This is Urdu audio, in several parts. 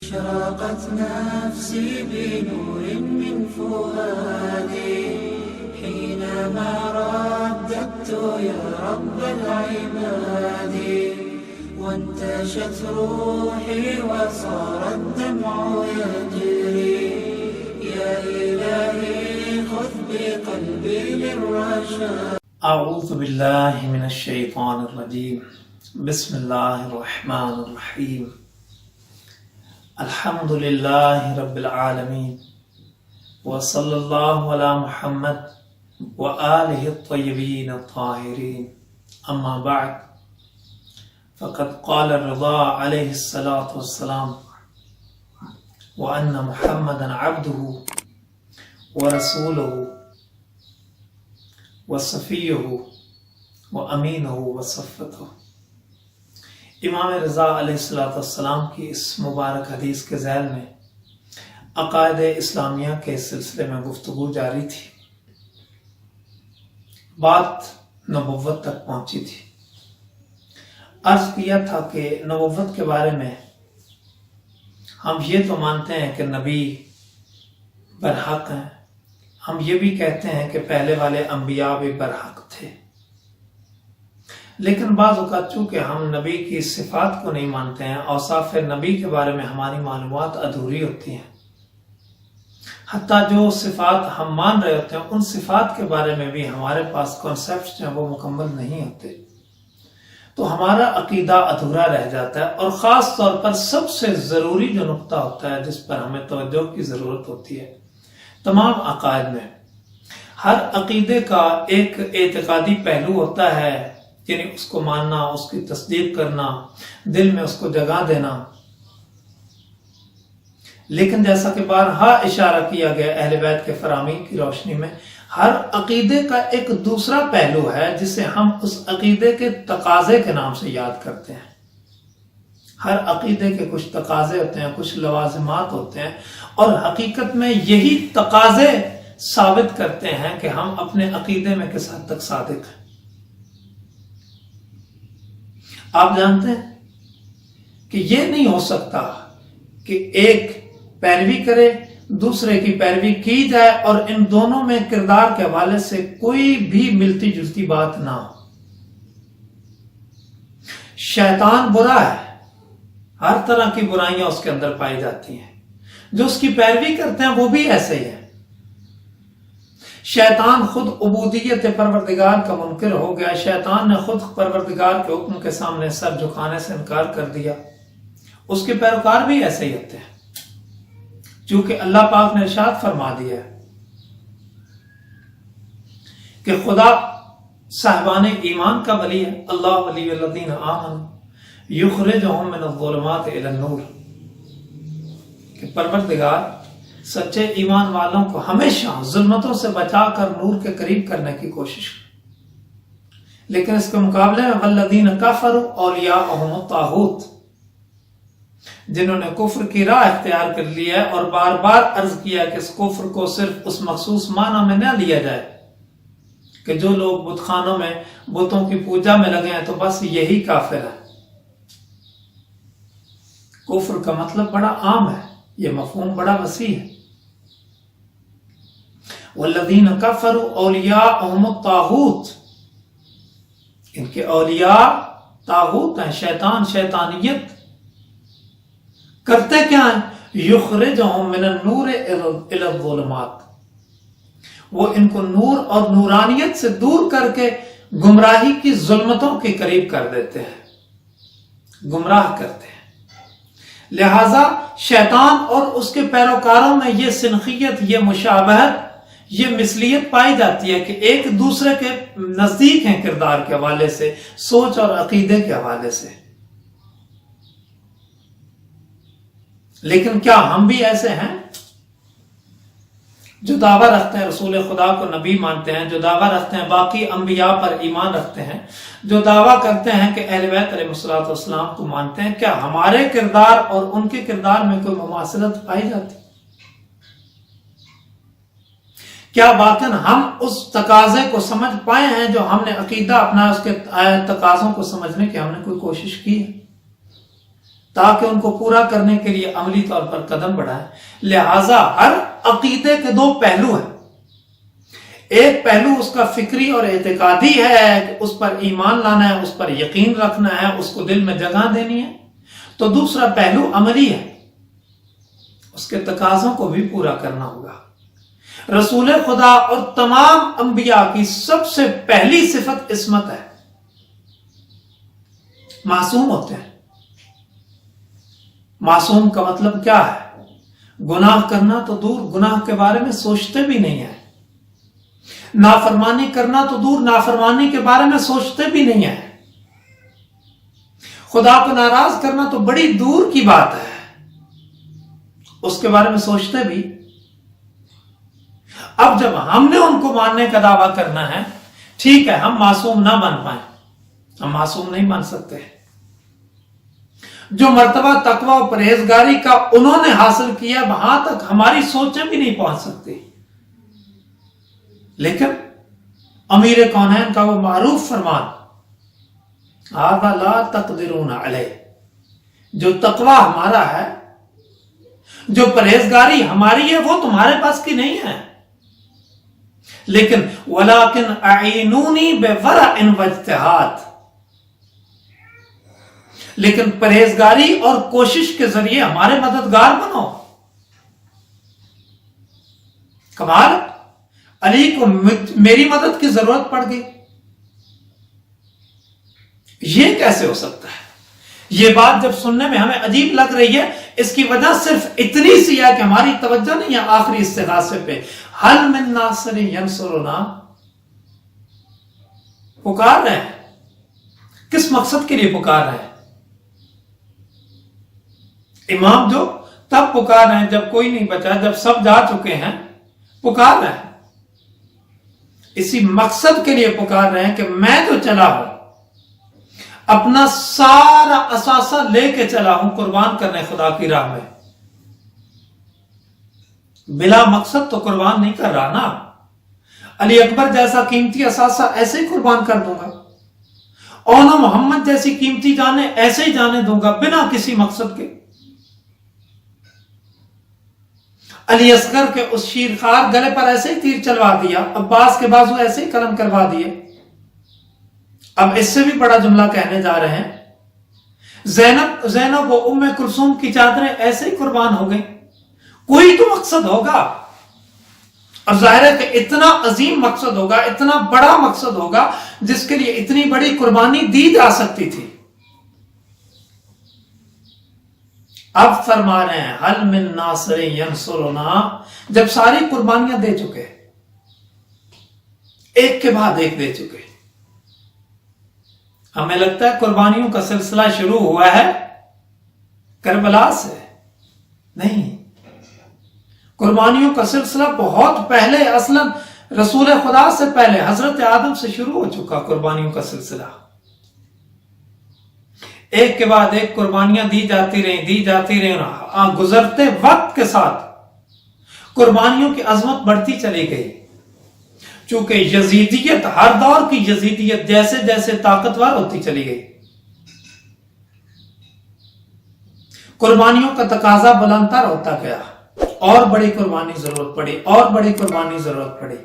أشرقت نفسي بنور من فؤادي حينما رددت يا رب العباد وانتشت روحي وصار الدمع يجري يا إلهي خذ بقلبي للرشاد. اعوذ باللہ من الشیطان الرجیم بسم اللہ الرحمن الرحیم الحمد للہ رب العالمین وصلی اللہ علی محمد وآلہ الطیبین الطاہرین اما بعد فقد قال الرضا علیہ الصلاة والسلام وأن محمدا عبده ورسوله وصفیہ وامینہ وصفتہ. امام رضا علیہ السلام کی اس مبارک حدیث کے ذیل میں عقائد اسلامیہ کے سلسلے میں گفتگو جاری تھی. بات نبوت تک پہنچی تھی. عرض کیا تھا کہ نبوت کے بارے میں ہم یہ تو مانتے ہیں کہ نبی برحق ہیں، ہم یہ بھی کہتے ہیں کہ پہلے والے انبیاء بھی برحق تھے، لیکن بعض اوقات چونکہ ہم نبی کی صفات کو نہیں مانتے ہیں، اوصاف نبی کے بارے میں ہماری معلومات ادھوری ہوتی ہیں. حتیٰ جو صفات ہم مان رہے ہوتے ہیں ان صفات کے بارے میں بھی ہمارے پاس کانسیپٹس جو ہیں وہ مکمل نہیں ہوتے، تو ہمارا عقیدہ ادھورا رہ جاتا ہے. اور خاص طور پر سب سے ضروری جو نقطہ ہوتا ہے جس پر ہمیں توجہ کی ضرورت ہوتی ہے تمام عقائد میں، ہر عقیدے کا ایک اعتقادی پہلو ہوتا ہے، یعنی اس کو ماننا، اس کی تصدیق کرنا، دل میں اس کو جگہ دینا. لیکن جیسا کہ بارہا اشارہ کیا گیا اہل بیت کے فرامین کی روشنی میں، ہر عقیدے کا ایک دوسرا پہلو ہے جسے ہم اس عقیدے کے تقاضے کے نام سے یاد کرتے ہیں. ہر عقیدے کے کچھ تقاضے ہوتے ہیں، کچھ لوازمات ہوتے ہیں، اور حقیقت میں یہی تقاضے ثابت کرتے ہیں کہ ہم اپنے عقیدے میں کس حد تک صادق ہیں. آپ جانتے ہیں کہ یہ نہیں ہو سکتا کہ ایک پیروی کرے، دوسرے کی پیروی کی جائے اور ان دونوں میں کردار کے حوالے سے کوئی بھی ملتی جلتی بات نہ ہو. شیطان برا ہے، ہر طرح کی برائیاں اس کے اندر پائی جاتی ہیں. جو اس کی پیروی کرتے ہیں وہ بھی ایسے ہی ہیں. شیطان خود عبودیت پروردگار کا منکر ہو گیا. شیطان نے خود پروردگار کے حکم کے سامنے سر جھکانے سے انکار کر دیا. اس کے پیروکار بھی ایسے ہی ہوتے ہیں، چونکہ اللہ پاک نے ارشاد فرما دیا ہے کہ خدا صاحبان ایمان کا ولی ہے. اللہ ولی الذین آمنوا یخرجہم من الظلمات الی النور، کہ پروردگار سچے ایمان والوں کو ہمیشہ ظلمتوں سے بچا کر نور کے قریب کرنے کی کوشش کرے. لیکن اس کے مقابلے میں والذین کفروا اولیاءہم الطاغوت، جنہوں نے کفر کی راہ اختیار کر لی ہے، اور بار بار عرض کیا کہ اس کفر کو صرف اس مخصوص معنی میں نہ لیا جائے کہ جو لوگ بت خانوں میں بتوں کی پوجا میں لگے ہیں تو بس یہی کافر ہے. کفر کا مطلب بڑا عام ہے، یہ مفہوم بڑا وسیع ہے. والذین کفروا اولیاءہم الطاغوت، ان کے اولیاء طاغوت ہیں، شیطان، شیطانیت. کرتے کیا ہیں؟ یخرجہم من النور الی الظلمات، وہ ان کو نور اور نورانیت سے دور کر کے گمراہی کی ظلمتوں کے قریب کر دیتے ہیں، گمراہ کرتے ہیں. لہذا شیطان اور اس کے پیروکاروں میں یہ سنخیت، یہ مشابہت، یہ مثلیت پائی جاتی ہے کہ ایک دوسرے کے نزدیک ہیں کردار کے حوالے سے، سوچ اور عقیدے کے حوالے سے. لیکن کیا ہم بھی ایسے ہیں جو دعویٰ رکھتے ہیں رسول خدا کو نبی مانتے ہیں، جو دعویٰ رکھتے ہیں باقی انبیاء پر ایمان رکھتے ہیں، جو دعویٰ کرتے ہیں کہ اہل بیت علیہ السلام کو مانتے ہیں، کیا ہمارے کردار اور ان کے کردار میں کوئی مماثلت پائی جاتی؟ کیا باطن ہم اس تقاضے کو سمجھ پائے ہیں جو ہم نے عقیدہ اپنا، اس کے تقاضوں کو سمجھنے کی ہم نے کوئی کوشش کی ہے؟ تاکہ ان کو پورا کرنے کے لیے عملی طور پر قدم بڑھائیں۔ لہذا ہر عقیدے کے دو پہلو ہیں، ایک پہلو اس کا فکری اور اعتقادی ہے کہ اس پر ایمان لانا ہے، اس پر یقین رکھنا ہے، اس کو دل میں جگہ دینی ہے، تو دوسرا پہلو عملی ہے، اس کے تقاضوں کو بھی پورا کرنا ہوگا۔ رسول خدا اور تمام انبیاء کی سب سے پہلی صفت عصمت ہے، معصوم ہوتے ہیں۔ معصوم کا مطلب کیا ہے؟ گناہ کرنا تو دور، گناہ کے بارے میں سوچتے بھی نہیں ہیں، نافرمانی کرنا تو دور، نافرمانی کے بارے میں سوچتے بھی نہیں ہیں، خدا کو ناراض کرنا تو بڑی دور کی بات ہے، اس کے بارے میں سوچتے بھی۔ اب جب ہم نے ان کو ماننے کا دعویٰ کرنا ہے، ٹھیک ہے ہم معصوم نہ بن پائیں، ہم معصوم نہیں بن سکتے، جو مرتبہ تقوی و پرہیزگاری کا انہوں نے حاصل کیا وہاں تک ہماری سوچیں بھی نہیں پہنچ سکتی، لیکن امیر کونین کا وہ معروف فرمان ھذا لا تقدرون علیہ، جو تقوی ہمارا ہے، جو پرہیزگاری ہماری ہے، وہ تمہارے پاس کی نہیں ہے، لیکن ولیکن اعینونی بورع واجتہاد، لیکن پرہیزگاری اور کوشش کے ذریعے ہمارے مددگار بنو۔ کمال، علی کو میری مدد کی ضرورت پڑ گئی، یہ کیسے ہو سکتا ہے؟ یہ بات جب سننے میں ہمیں عجیب لگ رہی ہے، اس کی وجہ صرف اتنی سی ہے کہ ہماری توجہ نہیں ہے آخری استغاثے پہ، حل من ناصر ینصرنا، پکار رہے ہیں، کس مقصد کے لیے پکار رہے ہیں؟ امام جو تب پکار رہے ہیں جب کوئی نہیں بچا، جب سب جا چکے ہیں، پکار رہے ہیں، اسی مقصد کے لیے پکار رہے ہیں کہ میں تو چلا ہوں، اپنا سارا اثاثہ لے کے چلا ہوں قربان کرنے خدا کی راہ میں، بلا مقصد تو قربان نہیں کر رہا نا، علی اکبر جیسا قیمتی اثاثہ ایسے ہی قربان کر دوں گا، اونا محمد جیسی قیمتی جانیں ایسے ہی جانے دوں گا بنا کسی مقصد کے۔ علی اصغر کے اس شیرخوار گلے پر ایسے ہی تیر چلوا دیا، عباس کے بازو ایسے ہی قلم کروا دیے۔ اب اس سے بھی بڑا جملہ کہنے جا رہے ہیں، زینب و ام کلثوم کی چادریں ایسے ہی قربان ہو گئیں، کوئی تو مقصد ہوگا، اور ظاہر ہے کہ اتنا عظیم مقصد ہوگا، اتنا بڑا مقصد ہوگا جس کے لیے اتنی بڑی قربانی دی جا سکتی تھی۔ اب فرما رہے ہیں حل من ناصر ینصرنا، جب ساری قربانیاں دے چکے، ایک کے بعد ایک دے چکے، ہمیں لگتا ہے قربانیوں کا سلسلہ شروع ہوا ہے کربلا سے، نہیں، قربانیوں کا سلسلہ بہت پہلے، اصلا رسول خدا سے پہلے حضرت آدم سے شروع ہو چکا قربانیوں کا سلسلہ، ایک کے بعد ایک قربانیاں دی جاتی رہیں، گزرتے وقت کے ساتھ قربانیوں کی عظمت بڑھتی چلی گئی، چونکہ یزیدیت، ہر دور کی یزیدیت جیسے جیسے طاقتور ہوتی چلی گئی، قربانیوں کا تقاضا بلندتر ہوتا گیا، اور بڑی قربانی ضرورت پڑی، اور بڑی قربانی ضرورت پڑی۔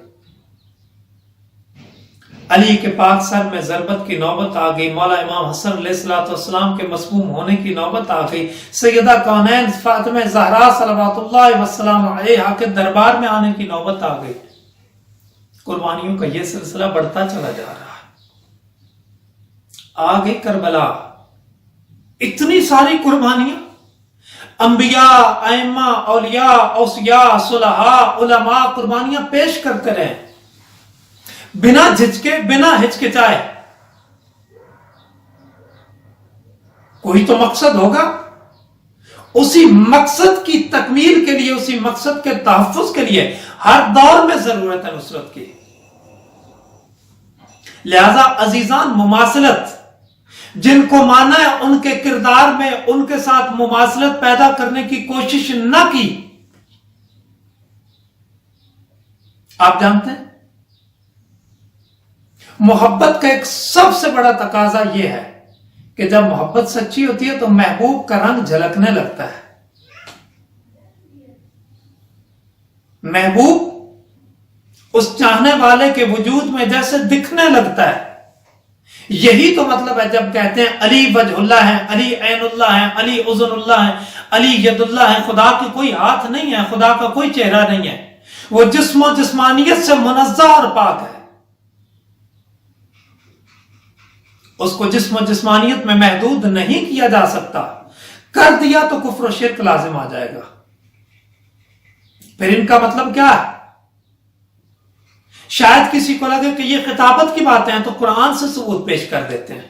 علی کے پاک سر میں ضربت کی نوبت آ گئی، مولا امام حسن علیہ السلام کے مسموم ہونے کی نوبت آ گئی، سیدہ کونین فاطمہ زہرا صلوات اللہ وسلام علیہا کے دربار میں آنے کی نوبت آ گئی، قربانیوں کا یہ سلسلہ بڑھتا چلا جا رہا ہے۔ آ گئی کربلا، اتنی ساری قربانیاں، انبیاء، ائمہ، اولیاء، اوصیاء، صلحاء، علماء قربانیاں پیش کرتے رہے، بنا جھجکے، بنا ہچکچائے، کوئی تو مقصد ہوگا، اسی مقصد کی تکمیل کے لیے، اسی مقصد کے تحفظ کے لیے ہر دور میں ضرورت ہے نصرت کی۔ لہذا عزیزان، مماثلت، جن کو مانا ہے ان کے کردار میں ان کے ساتھ مماثلت پیدا کرنے کی کوشش نہ کی۔ آپ جانتے ہیں محبت کا ایک سب سے بڑا تقاضا یہ ہے کہ جب محبت سچی ہوتی ہے تو محبوب کا رنگ جھلکنے لگتا ہے. محبوب اس چاہنے والے کے وجود میں جیسے دکھنے لگتا ہے. یہی تو مطلب ہے جب کہتے ہیں علی وجہ اللہ ہے, علی عین اللہ ہے, علی اذن اللہ ہے, علی ید اللہ ہے. خدا کی کوئی ہاتھ نہیں ہے, خدا کا کوئی چہرہ نہیں ہے, وہ جسم و جسمانیت سے منزہ اور پاک ہے. اس کو جسم و جسمانیت میں محدود نہیں کیا جا سکتا. کر دیا تو کفر و شرک لازم آ جائے گا. پھر ان کا مطلب کیا ہے؟ شاید کسی کو لگے کہ یہ خطابت کی باتیں ہیں تو قرآن سے ثبوت پیش کر دیتے ہیں.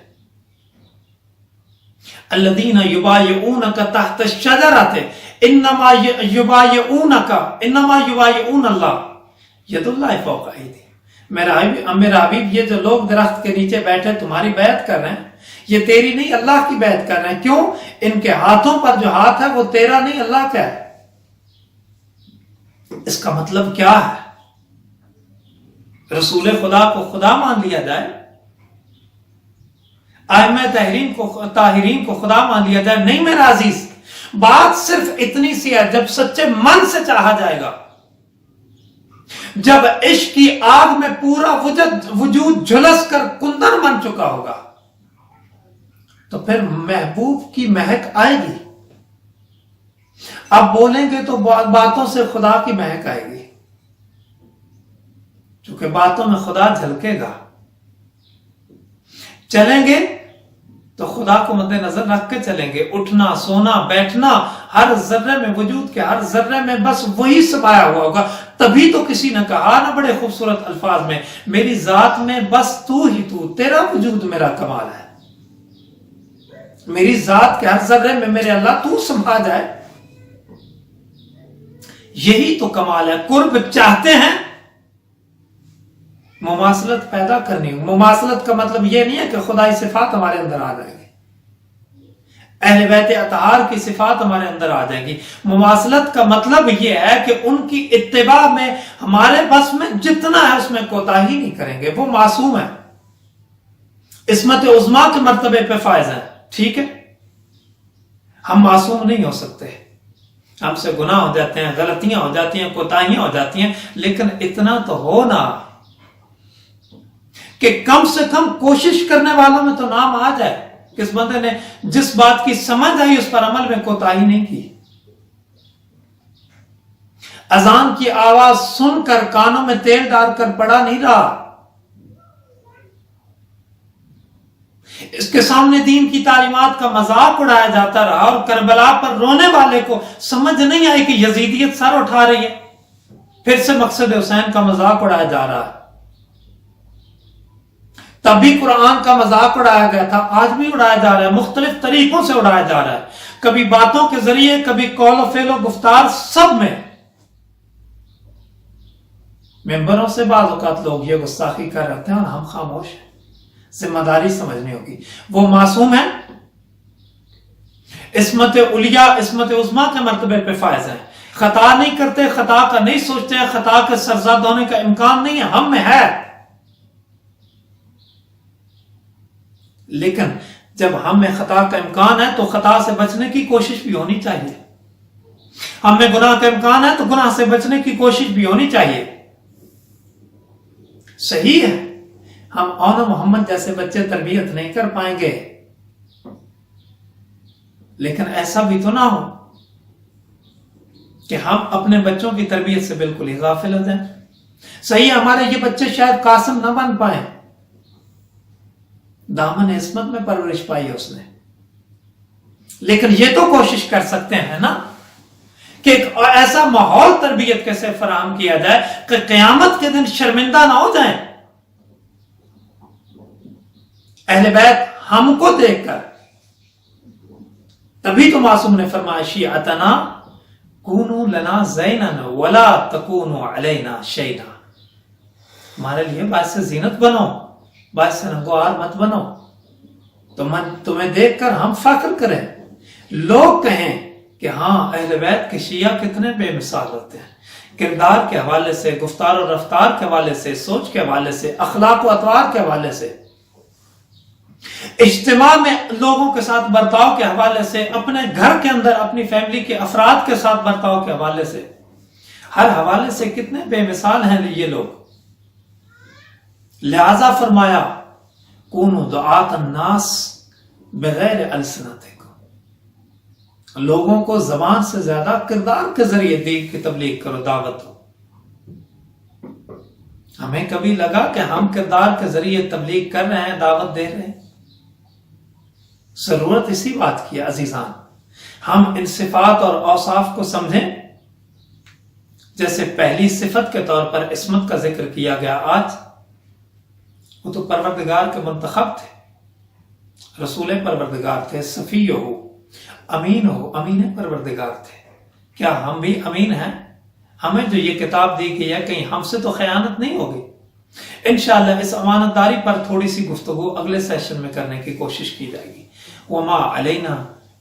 الذین یبایعونک تحت الشجرۃ انما یبایعون اللہ ید اللہ فوق ایدیہم. میرا حبیب یہ جو لوگ درخت کے نیچے بیٹھے تمہاری بیعت کر رہے ہیں, یہ تیری نہیں اللہ کی بیعت کر رہے ہیں. کیوں؟ ان کے ہاتھوں پر جو ہاتھ ہے وہ تیرا نہیں اللہ کا ہے. اس کا مطلب کیا ہے؟ رسول خدا کو خدا مان لیا جائے, ائمہ طاہرین کو خدا مان لیا جائے. نہیں میرا عزیز, بات صرف اتنی سی ہے, جب سچے من سے چاہا جائے گا, جب عشق کی آگ میں پورا وجود جھلس کر کندر بن چکا ہوگا, تو پھر محبوب کی مہک آئے گی. اب بولیں گے تو باتوں سے خدا کی مہک آئے گی, چونکہ باتوں میں خدا جھلکے گا. چلیں گے تو خدا کو مد نظر رکھ کے چلیں گے. اٹھنا, سونا, بیٹھنا, ہر ذرے میں, وجود کے ہر ذرے میں بس وہی سمایا ہوا ہوگا. تبھی تو کسی نے کہا نا بڑے خوبصورت الفاظ میں, میری ذات میں بس تو ہی تو, تیرا وجود میرا کمال ہے. میری ذات کے ہر ذرے میں میرے اللہ تو سما جائے, یہی تو کمال ہے. قرب چاہتے ہیں, مماثلت پیدا کرنی ہو. مماثلت کا مطلب یہ نہیں ہے کہ خدائی صفات ہمارے اندر آ جائیں گی, اہل بیت اطہار کی صفات ہمارے اندر آ جائیں گی. مماثلت کا مطلب یہ ہے کہ ان کی اتباع میں ہمارے بس میں جتنا ہے اس میں کوتاہی نہیں کریں گے. وہ معصوم ہے, عصمت عظمیٰ کے مرتبے پہ فائز ہیں. ٹھیک ہے, ہم معصوم نہیں ہو سکتے, ہم سے گناہ ہو جاتے ہیں, غلطیاں ہو جاتی ہیں, کوتاہیاں ہو جاتی ہیں, لیکن اتنا تو ہو نا کہ کم سے کم کوشش کرنے والوں میں تو نام آ جائے. کس بندے نے جس بات کی سمجھ آئی اس پر عمل میں کوتاہی نہیں کی. اذان کی آواز سن کر کانوں میں تیل ڈال کر پڑا نہیں رہا, اس کے سامنے دین کی تعلیمات کا مذاق اڑایا جاتا رہا, اور کربلا پر رونے والے کو سمجھ نہیں آئی کہ یزیدیت سر اٹھا رہی ہے, پھر سے مقصد حسین کا مذاق اڑایا جا رہا ہے. تب بھی قرآن کا مذاق اڑایا گیا تھا, آج بھی اڑایا جا رہا ہے, مختلف طریقوں سے اڑایا جا رہا ہے. کبھی باتوں کے ذریعے, کبھی قول و فعل و گفتار, سب میں. ممبروں سے بعض اوقات لوگ یہ گستاخی کر رہتے ہیں اور ہم خاموش ہیں. ذمہ داری سمجھنی ہوگی. وہ معصوم ہیں, عصمت علیٰ, عصمت عظمیٰ کے مرتبے پہ فائز ہیں, خطا نہیں کرتے, خطا کا نہیں سوچتے ہیں, خطا کے سرزد ہونے کا امکان نہیں ہے, ہم میں ہے. لیکن جب ہم میں خطا کا امکان ہے تو خطا سے بچنے کی کوشش بھی ہونی چاہیے. ہم میں گناہ کا امکان ہے تو گناہ سے بچنے کی کوشش بھی ہونی چاہیے. صحیح ہے, ہم اور محمد جیسے بچے تربیت نہیں کر پائیں گے, لیکن ایسا بھی تو نہ ہو کہ ہم اپنے بچوں کی تربیت سے بالکل ہی غافل ہو جائیں. صحیح ہے, ہمارے یہ بچے شاید قاسم نہ بن پائیں, دامن عصمت میں پرورش پائی ہے اس نے, لیکن یہ تو کوشش کر سکتے ہیں نا کہ ایک ایسا ماحول تربیت کیسے فراہم کیا جائے کہ قیامت کے دن شرمندہ نہ ہو جائیں اہل بیت ہم کو دیکھ کر. تبھی تو معصوم نے فرمایا شیعتنا کونو لنا زینن ولا تکونو علینا شینا, ہمارے لیے باعث زینت بنو, باعث نگوار مت بنو, تمہیں دیکھ کر ہم فخر کریں, لوگ کہیں کہ ہاں اہل بیت کے شیعہ کتنے بے مثال ہوتے ہیں, کردار کے حوالے سے, گفتار و رفتار کے حوالے سے, سوچ کے حوالے سے, اخلاق و اطوار کے حوالے سے. اجتماع میں لوگوں کے ساتھ برتاؤ کے حوالے سے، اپنے گھر کے اندر اپنی فیملی کے افراد کے ساتھ برتاؤ کے حوالے سے، ہر حوالے سے کتنے بے مثال ہیں یہ لوگ. لہذا فرمایا کونوا دعاۃ الناس بغیر السنتکم، لوگوں کو زبان سے زیادہ کردار کے ذریعے دین کی تبلیغ کرو، دعوت دو. ہمیں کبھی لگا کہ ہم کردار کے ذریعے تبلیغ کر رہے ہیں، دعوت دے رہے ہیں؟ ضرورت اسی بات کی ہے عزیزان، ہم ان صفات اور اوصاف کو سمجھیں. جیسے پہلی صفت کے طور پر عصمت کا ذکر کیا گیا آج، وہ تو پروردگار کے منتخب تھے، رسول پروردگار تھے، صفی ہو، امین پروردگار تھے. کیا ہم بھی امین ہیں؟ ہمیں جو یہ کتاب دی گئی ہے کہیں ہم سے تو خیانت نہیں ہوگی؟ انشاءاللہ اس امانت داری پر تھوڑی سی گفتگو اگلے سیشن میں کرنے کی کوشش کی جائے گی. وما علینا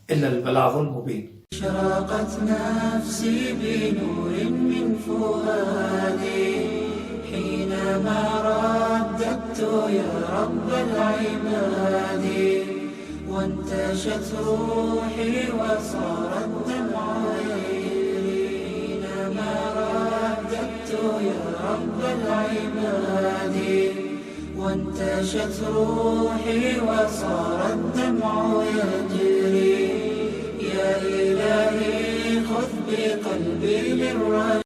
الا البلاغ المبین. شرقت نفسي بنور من فؤادي حينما رددت يا رب العباد وانتشت روحي وصار الدمع يجري حينما رددت يا رب العباد وانتشت روحي وصار الدمع يجري يا إلهي خذ بقلبي للرجاء